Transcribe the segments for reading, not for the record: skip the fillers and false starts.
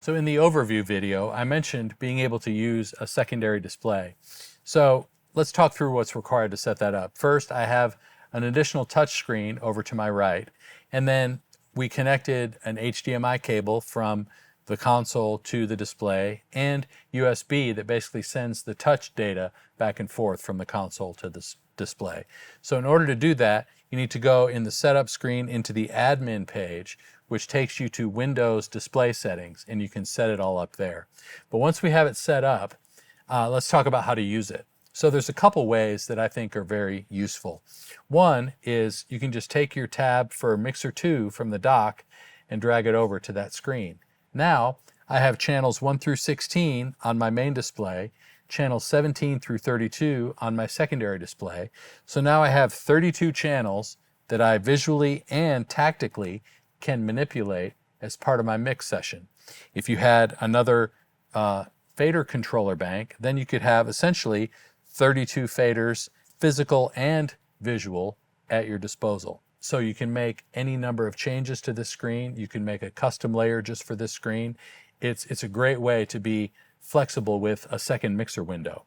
So in the overview video, I mentioned being able to use a secondary display. So let's talk through what's required to set that up. First, I have an additional touch screen over to my right, and then we connected an HDMI cable from the console to the display and USB that basically sends the touch data back and forth from the console to the display. So in order to do that, you need to go in the setup screen into the admin page, which takes you to Windows display settings, and you can set it all up there. But once we have it set up, let's talk about how to use it. So there's a couple ways that I think are very useful. One is you can just take your tab for Mixer 2 from the dock and drag it over to that screen. Now I have channels 1 through 16 on my main display, channels 17 through 32 on my secondary display. So now I have 32 channels that I visually and tactically can manipulate as part of my mix session. If you had another fader controller bank, then you could have essentially 32 faders, physical and visual, at your disposal. So you can make any number of changes to this screen. You can make a custom layer just for this screen. It's a great way to be flexible with a second mixer window.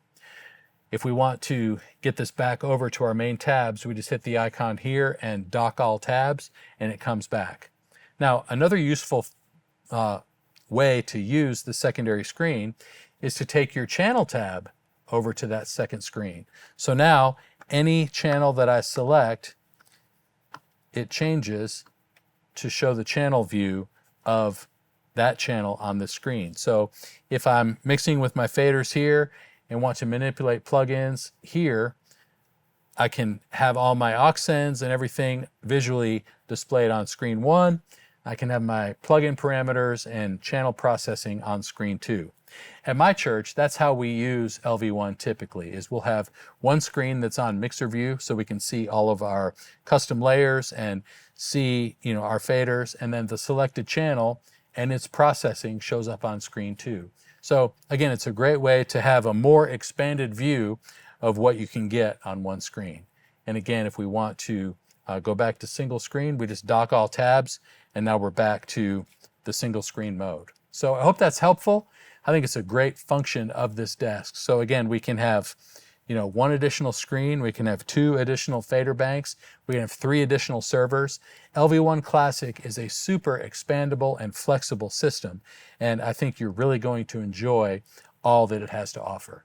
If we want to get this back over to our main tabs, we just hit the icon here and dock all tabs, and it comes back. Now, another useful way to use the secondary screen is to take your channel tab over to that second screen. So now, any channel that I select, it changes to show the channel view of that channel on the screen. So if I'm mixing with my faders here and want to manipulate plugins here, I can have all my aux sends and everything visually displayed on screen 1. I can have my plugin parameters and channel processing on screen 2. At my church, that's how we use LV1 typically, is we'll have one screen that's on mixer view so we can see all of our custom layers and see, our faders, and then the selected channel and its processing shows up on screen 2. So again, it's a great way to have a more expanded view of what you can get on one screen. And again, if we want to go back to single screen, we just dock all tabs, and now we're back to the single screen mode. So I hope that's helpful. I think it's a great function of this desk. So again, we can have one additional screen, we can have 2 additional fader banks, we can have 3 additional servers. LV1 Classic is a super expandable and flexible system, and I think you're really going to enjoy all that it has to offer.